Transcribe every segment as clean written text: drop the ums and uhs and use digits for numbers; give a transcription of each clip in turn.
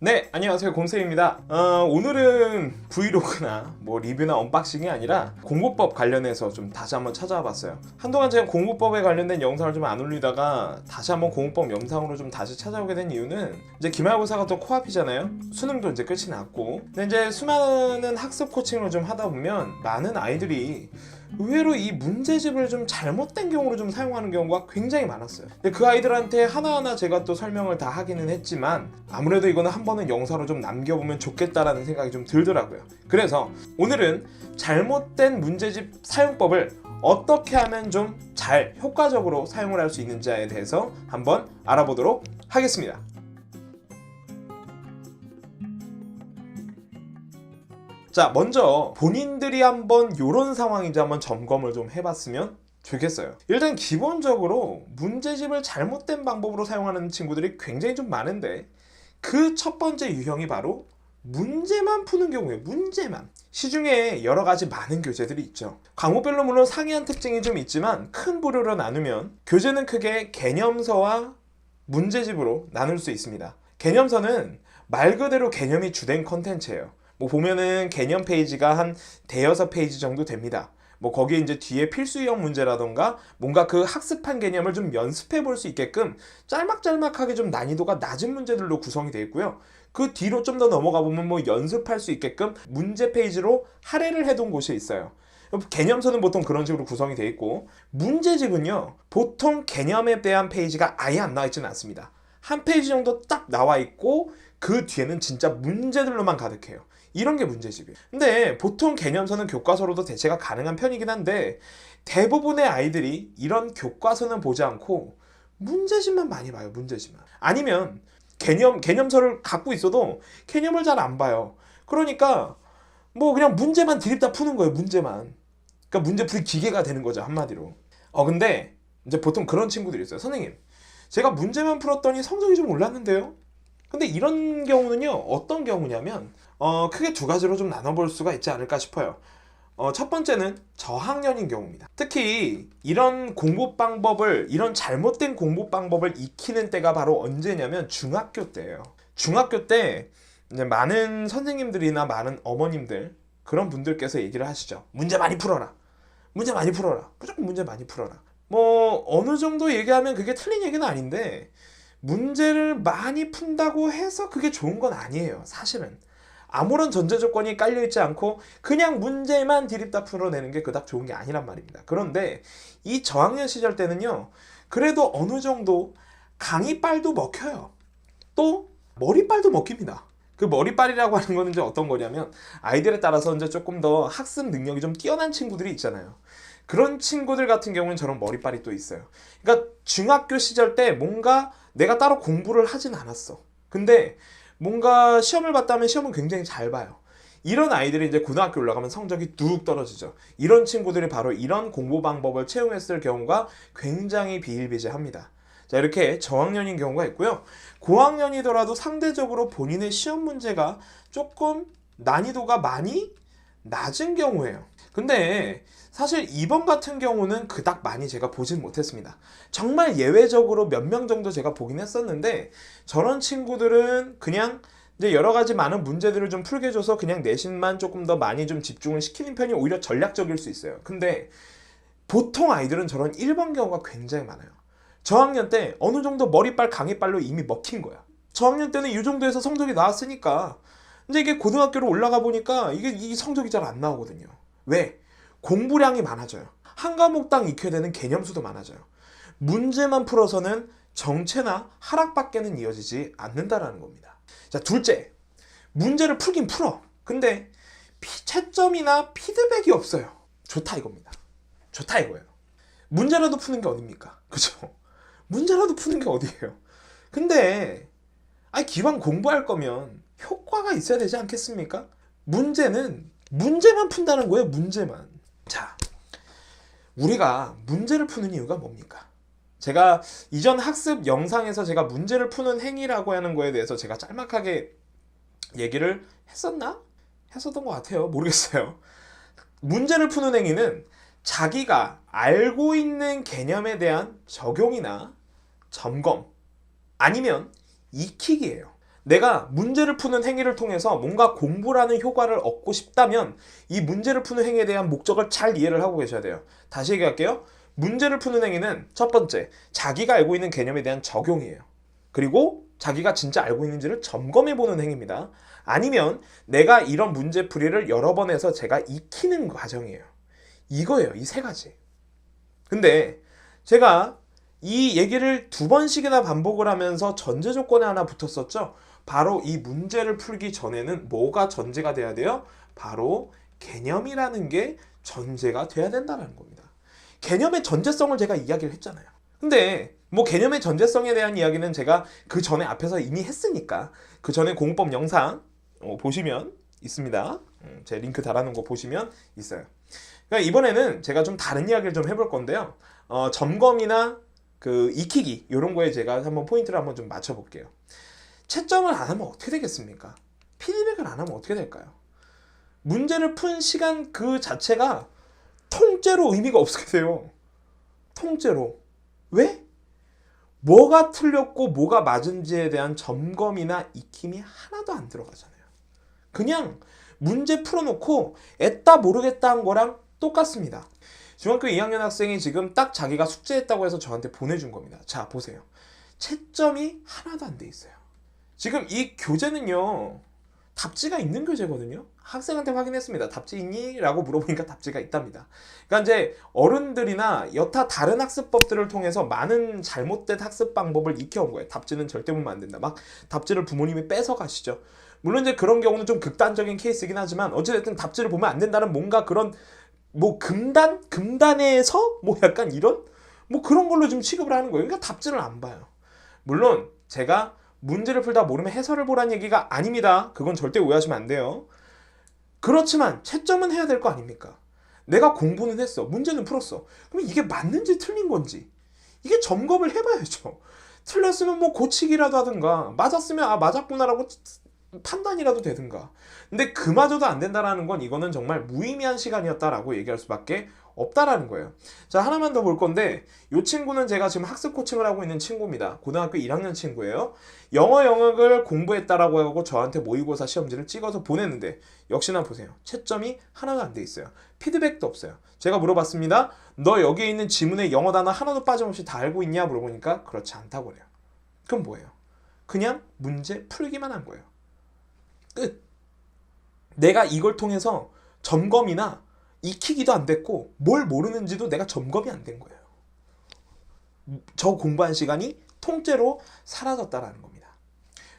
네, 안녕하세요. 곰쌤입니다. 오늘은 브이로그나 뭐 리뷰나 언박싱이 아니라 공부법 관련해서 좀 다시 한번 찾아와 봤어요. 한동안 제가 공부법에 관련된 영상을 좀 안 올리다가 다시 한번 공부법 영상으로 좀 다시 찾아오게 된 이유는 이제 기말고사가 또 코앞이잖아요. 수능도 이제 끝이 났고, 근데 이제 수많은 학습 코칭을 좀 하다 보면 많은 아이들이 의외로 이 문제집을 좀 잘못된 경우로 좀 사용하는 경우가 굉장히 많았어요. 근데 그 아이들한테 하나하나 제가 또 설명을 다 하기는 했지만 아무래도 이거는 한 번은 영상으로 좀 남겨보면 좋겠다라는 생각이 좀 들더라고요. 그래서 오늘은 잘못된 문제집 사용법을 어떻게 하면 좀 잘 효과적으로 사용을 할 수 있는지에 대해서 한번 알아보도록 하겠습니다. 자, 먼저 본인들이 한번 요런 상황인지 한번 점검을 좀 해봤으면 좋겠어요. 일단 기본적으로 문제집을 잘못된 방법으로 사용하는 친구들이 굉장히 좀 많은데 그 첫 번째 유형이 바로 문제만 푸는 경우에요. 문제만. 시중에 여러 가지 많은 교재들이 있죠. 과목별로 물론 상이한 특징이 좀 있지만 큰 부류로 나누면 교재는 크게 개념서와 문제집으로 나눌 수 있습니다. 개념서는 말 그대로 개념이 주된 컨텐츠예요. 뭐 보면은 개념 페이지가 한 대여섯 페이지 정도 됩니다. 뭐 거기에 이제 뒤에 필수형 문제라던가 뭔가 그 학습한 개념을 좀 연습해 볼 수 있게끔 짤막짤막하게 좀 난이도가 낮은 문제들로 구성이 되어 있고요. 그 뒤로 좀 더 넘어가 보면 뭐 연습할 수 있게끔 문제 페이지로 할애를 해둔 곳이 있어요. 개념서는 보통 그런 식으로 구성이 되어 있고, 문제집은요 보통 개념에 대한 페이지가 아예 안 나와 있지는 않습니다. 한 페이지 정도 딱 나와 있고 그 뒤에는 진짜 문제들로만 가득해요. 이런 게 문제집이에요. 근데 보통 개념서는 교과서로도 대체가 가능한 편이긴 한데 대부분의 아이들이 이런 교과서는 보지 않고 문제집만 많이 봐요. 문제집만. 아니면 개념서를 갖고 있어도 개념을 잘 안 봐요. 그러니까 뭐 그냥 문제만 드립다 푸는 거예요. 문제만. 그러니까 문제 풀이 기계가 되는 거죠. 한마디로. 근데 이제 보통 그런 친구들이 있어요. 선생님, 제가 문제만 풀었더니 성적이 좀 올랐는데요? 근데 이런 경우는요, 어떤 경우냐면 크게 두 가지로 좀 나눠볼 수가 있지 않을까 싶어요. 첫 번째는 저학년인 경우입니다. 특히 이런 이런 잘못된 공부 방법을 익히는 때가 바로 언제냐면 중학교 때예요. 중학교 때 이제 많은 선생님들이나 많은 어머님들, 그런 분들께서 얘기를 하시죠. 문제 많이 풀어라. 문제 많이 풀어라. 무조건 문제 많이 풀어라. 뭐 어느 정도 얘기하면 그게 틀린 얘기는 아닌데 문제를 많이 푼다고 해서 그게 좋은 건 아니에요. 사실은 아무런 전제 조건이 깔려있지 않고 그냥 문제만 디립다 풀어내는 게 그닥 좋은 게 아니란 말입니다. 그런데 이 저학년 시절 때는요, 그래도 어느 정도 강의빨도 먹혀요. 또 머리빨도 먹힙니다. 그 머리빨이라고 하는 거는 이제 어떤 거냐면 아이들에 따라서 이제 조금 더 학습 능력이 좀 뛰어난 친구들이 있잖아요. 그런 친구들 같은 경우는 저런 머리빨이 또 있어요. 그러니까 중학교 시절 때 뭔가 내가 따로 공부를 하진 않았어. 근데 뭔가 시험을 봤다면 시험은 굉장히 잘 봐요. 이런 아이들이 이제 고등학교 올라가면 성적이 뚝 떨어지죠. 이런 친구들이 바로 이런 공부 방법을 채용했을 경우가 굉장히 비일비재합니다. 자, 이렇게 저학년인 경우가 있고요. 고학년이더라도 상대적으로 본인의 시험 문제가 조금 난이도가 많이 낮은 경우예요. 근데 사실 이번 같은 경우는 그닥 많이 제가 보진 못했습니다. 정말 예외적으로 몇 명 정도 제가 보긴 했었는데 저런 친구들은 그냥 이제 여러 가지 많은 문제들을 좀 풀게 해줘서 그냥 내신만 조금 더 많이 좀 집중을 시키는 편이 오히려 전략적일 수 있어요. 근데 보통 아이들은 저런 1번 경우가 굉장히 많아요. 저학년 때 어느 정도 머리빨 강의빨로 이미 먹힌 거야. 저학년 때는 이 정도에서 성적이 나왔으니까 근데 이게 고등학교로 올라가 보니까 이 성적이 잘 안 나오거든요. 왜? 공부량이 많아져요. 한 과목당 익혀야 되는 개념수도 많아져요. 문제만 풀어서는 정체나 하락밖에는 이어지지 않는다라는 겁니다. 자, 둘째, 문제를 풀긴 풀어. 근데 채점이나 피드백이 없어요. 좋다 이겁니다. 좋다 이거예요. 문제라도 푸는 게 어딥니까? 그죠? 문제라도 푸는 게 어디예요? 근데 기왕 공부할 거면 효과가 있어야 되지 않겠습니까? 문제는 문제만 푼다는 거예요. 문제만. 자, 우리가 문제를 푸는 이유가 뭡니까? 제가 이전 학습 영상에서 제가 문제를 푸는 행위라고 하는 거에 대해서 제가 짤막하게 얘기를 했었나? 했었던 것 같아요. 모르겠어요. 문제를 푸는 행위는 자기가 알고 있는 개념에 대한 적용이나 점검 아니면 익히기예요. 내가 문제를 푸는 행위를 통해서 뭔가 공부라는 효과를 얻고 싶다면 이 문제를 푸는 행위에 대한 목적을 잘 이해를 하고 계셔야 돼요. 다시 얘기할게요. 문제를 푸는 행위는 첫 번째, 자기가 알고 있는 개념에 대한 적용이에요. 그리고 자기가 진짜 알고 있는지를 점검해보는 행위입니다. 아니면 내가 이런 문제풀이를 여러 번 해서 제가 익히는 과정이에요. 이거예요. 이 세 가지. 근데 제가 이 얘기를 2번씩이나 반복을 하면서 전제 조건에 하나 붙었었죠. 바로 이 문제를 풀기 전에는 뭐가 전제가 돼야 돼요? 바로 개념이라는 게 전제가 돼야 된다는 겁니다. 개념의 전제성을 제가 이야기를 했잖아요. 근데 뭐 개념의 전제성에 대한 이야기는 제가 그 전에 앞에서 이미 했으니까 그 전에 공법 영상 보시면 있습니다. 제 링크 달아놓은 거 보시면 있어요. 그러니까 이번에는 제가 좀 다른 이야기를 좀 해볼 건데요. 점검이나 그 익히기 이런 거에 제가 한번 포인트를 한번 좀 맞춰볼게요. 채점을 안 하면 어떻게 되겠습니까? 피드백을 안 하면 어떻게 될까요? 문제를 푼 시간 그 자체가 통째로 의미가 없게 돼요. 통째로. 왜? 뭐가 틀렸고 뭐가 맞은지에 대한 점검이나 익힘이 하나도 안 들어가잖아요. 그냥 문제 풀어놓고 애따 모르겠다 한 거랑 똑같습니다. 중학교 2학년 학생이 지금 딱 자기가 숙제했다고 해서 저한테 보내준 겁니다. 자, 보세요. 채점이 하나도 안 돼 있어요. 지금 이 교재는요, 답지가 있는 교재거든요. 학생한테 확인했습니다. 답지 있니? 라고 물어보니까 답지가 있답니다. 그러니까 이제 어른들이나 여타 다른 학습법들을 통해서 많은 잘못된 학습 방법을 익혀온 거예요. 답지는 절대 보면 안 된다. 막 답지를 부모님이 뺏어 가시죠. 물론 이제 그런 경우는 좀 극단적인 케이스이긴 하지만 어찌됐든 답지를 보면 안 된다는 뭔가 그런 뭐 금단에서 뭐 약간 이런 뭐 그런 걸로 좀 취급을 하는 거예요. 그러니까 답지를 안 봐요. 물론 제가 문제를 풀다 모르면 해설을 보라는 얘기가 아닙니다. 그건 절대 오해하시면 안 돼요. 그렇지만 채점은 해야 될 거 아닙니까? 내가 공부는 했어. 문제는 풀었어. 그럼 이게 맞는지 틀린 건지 이게 점검을 해봐야죠. 틀렸으면 뭐 고치기라도 하든가 맞았으면 아 맞았구나라고 판단이라도 되든가. 근데 그마저도 안 된다라는 건 이거는 정말 무의미한 시간이었다라고 얘기할 수밖에 없다라는 거예요. 자, 하나만 더 볼 건데 이 친구는 제가 지금 학습 코칭을 하고 있는 친구입니다. 고등학교 1학년 친구예요. 영어 영역을 공부했다라고 하고 저한테 모의고사 시험지를 찍어서 보냈는데 역시나 보세요. 채점이 하나도 안 돼 있어요. 피드백도 없어요. 제가 물어봤습니다. 너 여기에 있는 지문의 영어 단어 하나도 빠짐없이 다 알고 있냐 물어보니까 그렇지 않다고 그래요. 그럼 뭐예요? 그냥 문제 풀기만 한 거예요. 끝. 내가 이걸 통해서 점검이나 익히기도 안 됐고 뭘 모르는지도 내가 점검이 안 된 거예요. 저 공부한 시간이 통째로 사라졌다라는 겁니다.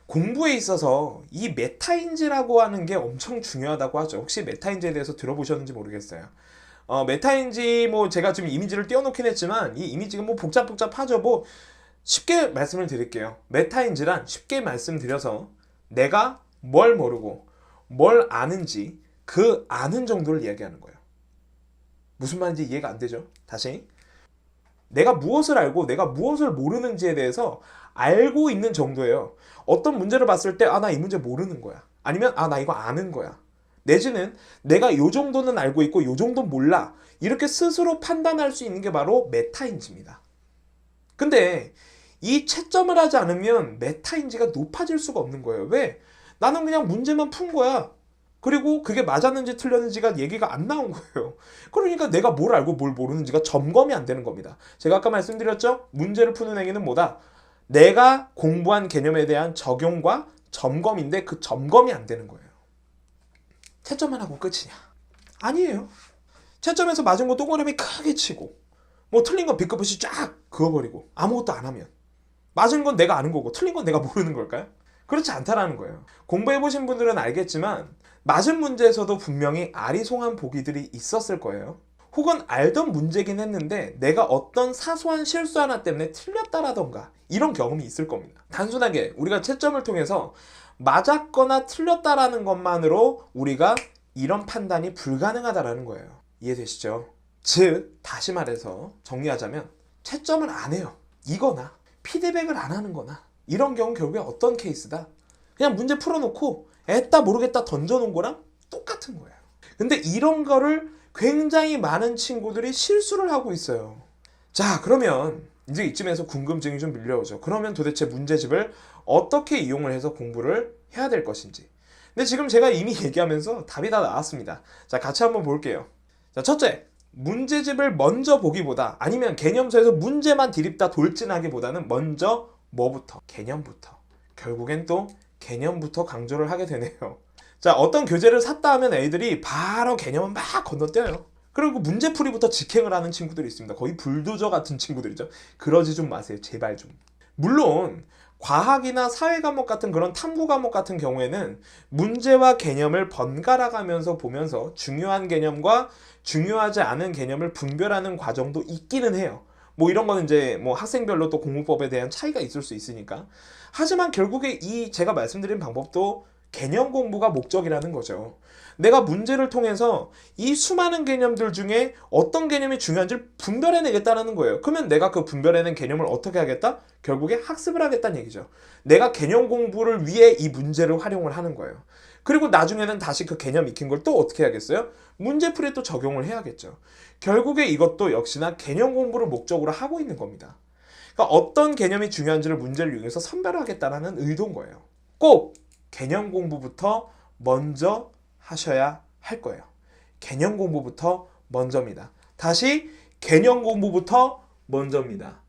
공부에 있어서 이 메타인지라고 하는 게 엄청 중요하다고 하죠. 혹시 메타인지에 대해서 들어보셨는지 모르겠어요. 메타인지 뭐 제가 지금 이미지를 띄워놓긴 했지만 이 이미지가 뭐 복잡하죠. 뭐 쉽게 말씀을 드릴게요. 메타인지란 쉽게 말씀드려서 내가 뭘 모르고 뭘 아는지 그 아는 정도를 이야기하는 거예요. 무슨 말인지 이해가 안 되죠? 다시. 내가 무엇을 알고 내가 무엇을 모르는지에 대해서 알고 있는 정도예요. 어떤 문제를 봤을 때 아, 나 이 문제 모르는 거야. 아니면 아, 나 이거 아는 거야. 내지는 내가 요 정도는 알고 있고 요 정도는 몰라. 이렇게 스스로 판단할 수 있는 게 바로 메타인지입니다. 근데 이 채점을 하지 않으면 메타인지가 높아질 수가 없는 거예요. 왜? 나는 그냥 문제만 푼 거야. 그리고 그게 맞았는지 틀렸는지가 얘기가 안 나온 거예요. 그러니까 내가 뭘 알고 뭘 모르는지가 점검이 안 되는 겁니다. 제가 아까 말씀드렸죠? 문제를 푸는 행위는 뭐다? 내가 공부한 개념에 대한 적용과 점검인데 그 점검이 안 되는 거예요. 채점만 하고 끝이냐? 아니에요. 채점에서 맞은 거 동그라미 크게 치고 뭐 틀린 거 B급없이 쫙 그어버리고 아무것도 안 하면 맞은 건 내가 아는 거고 틀린 건 내가 모르는 걸까요? 그렇지 않다라는 거예요. 공부해보신 분들은 알겠지만 맞은 문제에서도 분명히 아리송한 보기들이 있었을 거예요. 혹은 알던 문제긴 했는데 내가 어떤 사소한 실수 하나 때문에 틀렸다라던가 이런 경험이 있을 겁니다. 단순하게 우리가 채점을 통해서 맞았거나 틀렸다라는 것만으로 우리가 이런 판단이 불가능하다라는 거예요. 이해되시죠? 즉 다시 말해서 정리하자면 채점을 안 해요. 이거나 피드백을 안 하는 거나 이런 경우 결국에 어떤 케이스다? 그냥 문제 풀어놓고 애따 모르겠다 던져놓은 거랑 똑같은 거예요. 근데 이런 거를 굉장히 많은 친구들이 실수를 하고 있어요. 자, 그러면 이제 이쯤에서 궁금증이 좀 밀려오죠. 그러면 도대체 문제집을 어떻게 이용을 해서 공부를 해야 될 것인지. 근데 지금 제가 이미 얘기하면서 답이 다 나왔습니다. 자, 같이 한번 볼게요. 자, 첫째, 문제집을 먼저 보기보다 아니면 개념서에서 문제만 디립다 돌진하기보다는 먼저 뭐부터? 개념부터. 결국엔 또 개념부터 강조를 하게 되네요. 자, 어떤 교재를 샀다 하면 애들이 바로 개념을 막 건너뛰어요. 그리고 문제풀이부터 직행을 하는 친구들이 있습니다. 거의 불도저 같은 친구들이죠. 그러지 좀 마세요. 제발 좀. 물론 과학이나 사회 과목 같은 그런 탐구 과목 같은 경우에는 문제와 개념을 번갈아 가면서 보면서 중요한 개념과 중요하지 않은 개념을 분별하는 과정도 있기는 해요. 뭐 이런 거는 이제 뭐 학생별로 또 공부법에 대한 차이가 있을 수 있으니까. 하지만 결국에 이 제가 말씀드린 방법도 개념 공부가 목적이라는 거죠. 내가 문제를 통해서 이 수많은 개념들 중에 어떤 개념이 중요한지를 분별해내겠다는 거예요. 그러면 내가 그 분별해낸 개념을 어떻게 하겠다? 결국에 학습을 하겠다는 얘기죠. 내가 개념 공부를 위해 이 문제를 활용을 하는 거예요. 그리고 나중에는 다시 그 개념 익힌 걸 또 어떻게 하겠어요? 문제풀이에 또 적용을 해야겠죠. 결국에 이것도 역시나 개념 공부를 목적으로 하고 있는 겁니다. 그러니까 어떤 개념이 중요한지를 문제를 이용해서 선별하겠다는 의도인 거예요. 꼭 개념 공부부터 먼저 하셔야 할 거예요. 개념 공부부터 먼저입니다. 다시 개념 공부부터 먼저입니다.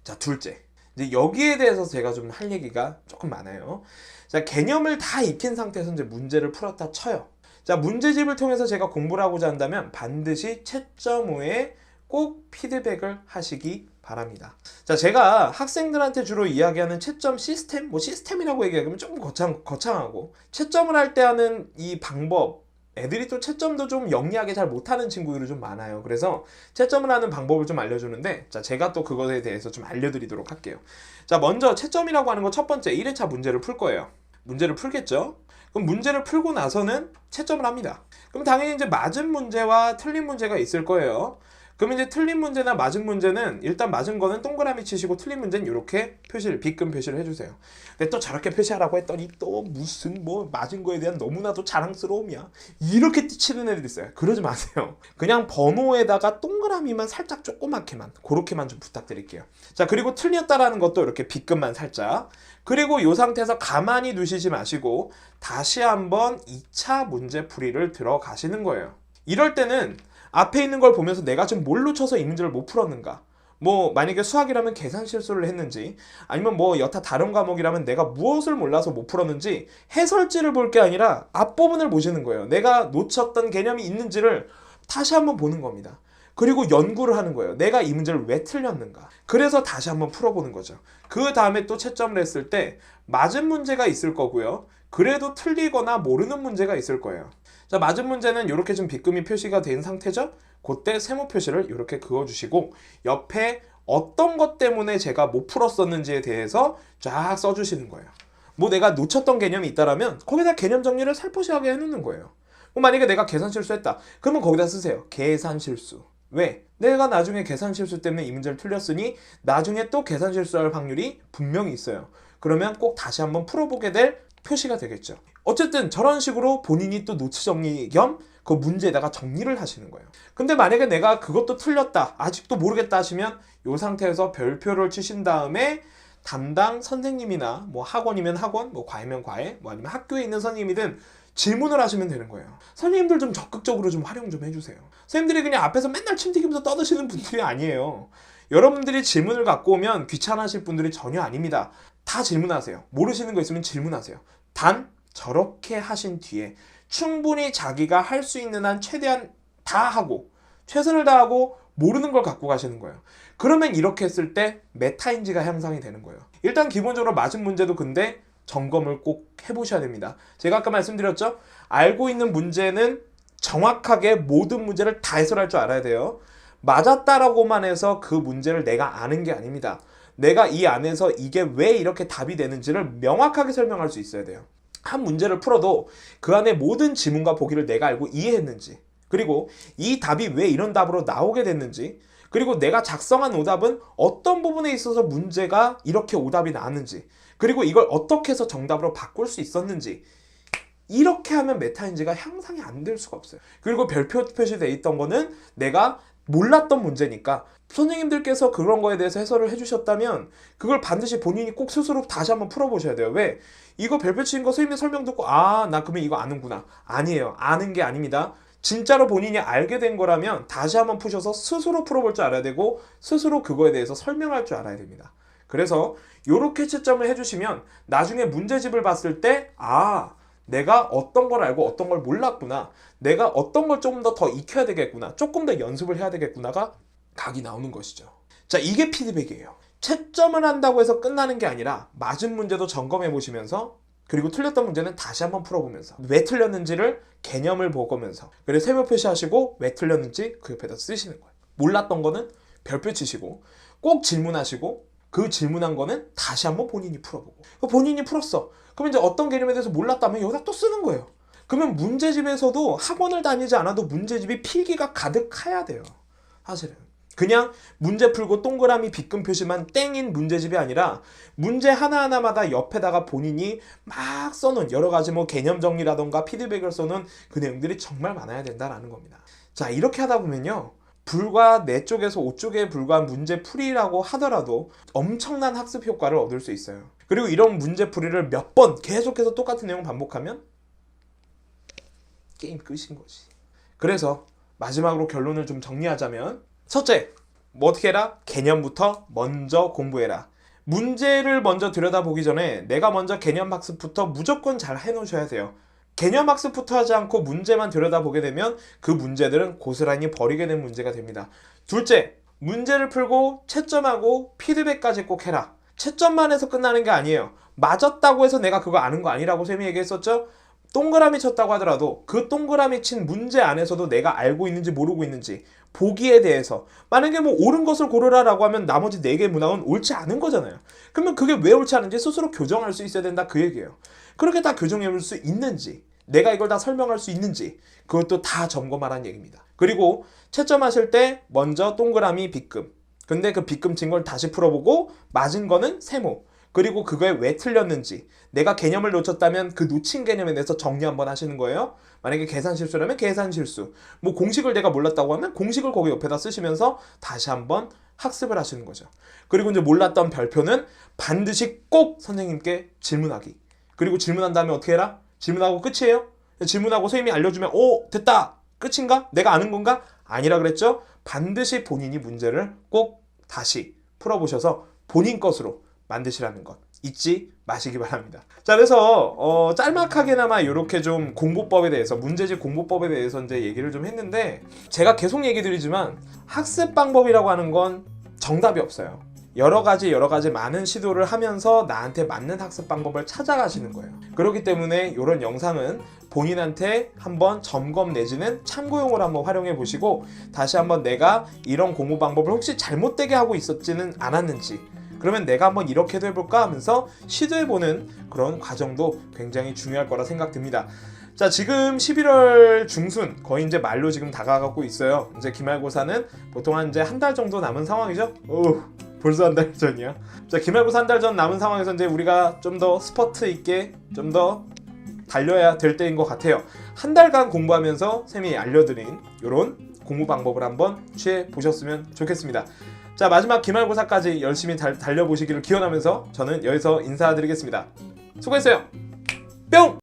자, 둘째. 이제 여기에 대해서 제가 좀 할 얘기가 조금 많아요. 자, 개념을 다 익힌 상태에서 이제 문제를 풀었다 쳐요. 자, 문제집을 통해서 제가 공부를 하고자 한다면 반드시 채점 후에 꼭 피드백을 하시기 바랍니다. 자, 제가 학생들한테 주로 이야기하는 채점 시스템, 뭐 시스템이라고 얘기하면 조금 거창하고 채점을 할 때 하는 이 방법, 애들이 또 채점도 좀 영리하게 잘 못하는 친구들이 좀 많아요. 그래서 채점을 하는 방법을 좀 알려주는데, 자, 제가 또 그것에 대해서 좀 알려드리도록 할게요. 자, 먼저 채점이라고 하는 거 첫 번째 1회차 문제를 풀 거예요. 문제를 풀겠죠? 그럼 문제를 풀고 나서는 채점을 합니다. 그럼 당연히 이제 맞은 문제와 틀린 문제가 있을 거예요. 그럼 이제 틀린 문제나 맞은 문제는 일단 맞은 거는 동그라미 치시고 틀린 문제는 이렇게 표시를 빗금 표시를 해주세요. 근데 또 저렇게 표시하라고 했더니 또 무슨 뭐 맞은 거에 대한 너무나도 자랑스러움이야 이렇게 치는 애들이 있어요. 그러지 마세요. 그냥 번호에다가 동그라미만 살짝 조그맣게만 그렇게만 좀 부탁드릴게요. 자, 그리고 틀렸다라는 것도 이렇게 빗금만 살짝. 그리고 이 상태에서 가만히 두시지 마시고 다시 한번 2차 문제풀이를 들어가시는 거예요. 이럴 때는 앞에 있는 걸 보면서 내가 지금 뭘 놓쳐서 이 문제를 못 풀었는가, 뭐 만약에 수학이라면 계산 실수를 했는지, 아니면 뭐 여타 다른 과목이라면 내가 무엇을 몰라서 못 풀었는지 해설지를 볼 게 아니라 앞부분을 보시는 거예요. 내가 놓쳤던 개념이 있는지를 다시 한번 보는 겁니다. 그리고 연구를 하는 거예요. 내가 이 문제를 왜 틀렸는가. 그래서 다시 한번 풀어보는 거죠. 그 다음에 또 채점을 했을 때 맞은 문제가 있을 거고요. 그래도 틀리거나 모르는 문제가 있을 거예요. 자, 맞은 문제는 이렇게 좀 빗금이 표시가 된 상태죠. 그때 세모 표시를 이렇게 그어주시고 옆에 어떤 것 때문에 제가 못 풀었었는지에 대해서 쫙 써주시는 거예요. 뭐 내가 놓쳤던 개념이 있다라면 거기다 개념 정리를 살포시 하게 해놓는 거예요. 뭐 만약에 내가 계산 실수했다 그러면 거기다 쓰세요. 계산 실수. 왜? 내가 나중에 계산 실수 때문에 이 문제를 틀렸으니 나중에 또 계산 실수할 확률이 분명히 있어요. 그러면 꼭 다시 한번 풀어보게 될 표시가 되겠죠. 어쨌든 저런 식으로 본인이 또 노트 정리 겸 그 문제에다가 정리를 하시는 거예요. 근데 만약에 내가 그것도 틀렸다, 아직도 모르겠다 하시면 이 상태에서 별표를 치신 다음에 담당 선생님이나 뭐 학원이면 학원, 뭐 과외면 과외, 뭐 아니면 학교에 있는 선생님이든 질문을 하시면 되는 거예요. 선생님들 좀 적극적으로 좀 활용 좀 해주세요. 선생님들이 그냥 앞에서 맨날 침 튀기면서 떠드시는 분들이 아니에요. 여러분들이 질문을 갖고 오면 귀찮아하실 분들이 전혀 아닙니다. 다 질문하세요. 모르시는 거 있으면 질문하세요. 단 저렇게 하신 뒤에 충분히 자기가 할 수 있는 한 최대한 다 하고 최선을 다하고 모르는 걸 갖고 가시는 거예요. 그러면 이렇게 했을 때 메타인지가 향상이 되는 거예요. 일단 기본적으로 맞은 문제도 근데 점검을 꼭 해보셔야 됩니다. 제가 아까 말씀드렸죠? 알고 있는 문제는 정확하게 모든 문제를 다 해설할 줄 알아야 돼요. 맞았다라고만 해서 그 문제를 내가 아는 게 아닙니다. 내가 이 안에서 이게 왜 이렇게 답이 되는지를 명확하게 설명할 수 있어야 돼요. 한 문제를 풀어도 그 안에 모든 지문과 보기를 내가 알고 이해했는지, 그리고 이 답이 왜 이런 답으로 나오게 됐는지, 그리고 내가 작성한 오답은 어떤 부분에 있어서 문제가 이렇게 오답이 나왔는지, 그리고 이걸 어떻게 해서 정답으로 바꿀 수 있었는지, 이렇게 하면 메타인지가 향상이 안 될 수가 없어요. 그리고 별표 표시되어 있던 거는 내가 몰랐던 문제니까 선생님들께서 그런 거에 대해서 해설을 해주셨다면 그걸 반드시 본인이 꼭 스스로 다시 한번 풀어보셔야 돼요. 왜? 이거 별표 치는 거 선생님의 설명 듣고 아, 나 그러면 이거 아는구나. 아니에요. 아는 게 아닙니다. 진짜로 본인이 알게 된 거라면 다시 한번 푸셔서 스스로 풀어볼 줄 알아야 되고 스스로 그거에 대해서 설명할 줄 알아야 됩니다. 그래서 이렇게 채점을 해주시면 나중에 문제집을 봤을 때 아, 내가 어떤 걸 알고 어떤 걸 몰랐구나. 내가 어떤 걸 조금 더 익혀야 되겠구나. 조금 더 연습을 해야 되겠구나가 각이 나오는 것이죠. 자, 이게 피드백이에요. 채점을 한다고 해서 끝나는 게 아니라 맞은 문제도 점검해 보시면서 그리고 틀렸던 문제는 다시 한번 풀어보면서 왜 틀렸는지를 개념을 보면서 그리고 세모 표시하시고 왜 틀렸는지 그 옆에다 쓰시는 거예요. 몰랐던 거는 별표 치시고 꼭 질문하시고 그 질문한 거는 다시 한번 본인이 풀어보고 본인이 풀었어. 그러면 이제 어떤 개념에 대해서 몰랐다면 여기다 또 쓰는 거예요. 그러면 문제집에서도 학원을 다니지 않아도 문제집이 필기가 가득해야 돼요. 사실은. 그냥 문제 풀고 동그라미 빗금 표시만 땡인 문제집이 아니라 문제 하나하나마다 옆에다가 본인이 막 써놓은 여러 가지 뭐 개념 정리라던가 피드백을 써놓은 그 내용들이 정말 많아야 된다라는 겁니다. 자, 이렇게 하다 보면요. 불과 4쪽에서 5쪽에 불과한 문제풀이라고 하더라도 엄청난 학습 효과를 얻을 수 있어요. 그리고 이런 문제풀이를 몇 번 계속해서 똑같은 내용 반복하면 게임 끝인 거지. 그래서 마지막으로 결론을 좀 정리하자면 첫째, 뭐 어떻게 해라? 개념부터 먼저 공부해라. 문제를 먼저 들여다보기 전에 내가 먼저 개념 학습부터 무조건 잘 해놓으셔야 돼요. 개념 학습부터 하지 않고 문제만 들여다보게 되면 그 문제들은 고스란히 버리게 된 문제가 됩니다. 둘째, 문제를 풀고 채점하고 피드백까지 꼭 해라. 채점만 해서 끝나는 게 아니에요. 맞았다고 해서 내가 그거 아는 거 아니라고 쌤이 얘기했었죠? 동그라미 쳤다고 하더라도 그 동그라미 친 문제 안에서도 내가 알고 있는지 모르고 있는지 보기에 대해서 만약에 뭐 옳은 것을 고르라라고 하면 나머지 4개 문항은 옳지 않은 거잖아요. 그러면 그게 왜 옳지 않은지 스스로 교정할 수 있어야 된다 그 얘기예요. 그렇게 다 교정해 볼 수 있는지 내가 이걸 다 설명할 수 있는지 그것도 다 점검하라는 얘기입니다. 그리고 채점하실 때 먼저 동그라미 빗금 근데 그 빗금 친 걸 다시 풀어보고 맞은 거는 세모 그리고 그거에 왜 틀렸는지 내가 개념을 놓쳤다면 그 놓친 개념에 대해서 정리 한번 하시는 거예요. 만약에 계산 실수라면 계산 실수 뭐 공식을 내가 몰랐다고 하면 공식을 거기 옆에다 쓰시면서 다시 한번 학습을 하시는 거죠. 그리고 이제 몰랐던 별표는 반드시 꼭 선생님께 질문하기. 그리고 질문한 다음에 어떻게 해라? 질문하고 끝이에요? 질문하고 선생님이 알려주면 오 됐다 끝인가? 내가 아는 건가? 아니라 그랬죠? 반드시 본인이 문제를 꼭 다시 풀어보셔서 본인 것으로 만드시라는 것 잊지 마시기 바랍니다. 자, 그래서 짤막하게나마 이렇게 좀 공부법에 대해서 문제집 공부법에 대해서 이제 얘기를 좀 했는데 제가 계속 얘기 드리지만 학습 방법이라고 하는 건 정답이 없어요. 여러 가지 많은 시도를 하면서 나한테 맞는 학습 방법을 찾아가시는 거예요. 그렇기 때문에 이런 영상은 본인한테 한번 점검 내지는 참고용으로 한번 활용해 보시고 다시 한번 내가 이런 공부 방법을 혹시 잘못되게 하고 있었지는 않았는지 그러면 내가 한번 이렇게도 해볼까 하면서 시도해보는 그런 과정도 굉장히 중요할 거라 생각됩니다. 자, 지금 11월 중순 거의 이제 말로 지금 다가가고 있어요. 이제 기말고사는 보통 한 이제 한 달 정도 남은 상황이죠. 오, 벌써 한 달 전이야. 자, 기말고사 한 달 전 남은 상황에서 이제 우리가 좀 더 스퍼트 있게 좀 더 달려야 될 때인 것 같아요. 한 달간 공부하면서 쌤이 알려드린 이런 공부 방법을 한번 취해 보셨으면 좋겠습니다. 자, 마지막 기말고사까지 열심히 달려보시기를 기원하면서 저는 여기서 인사드리겠습니다. 수고했어요. 뿅!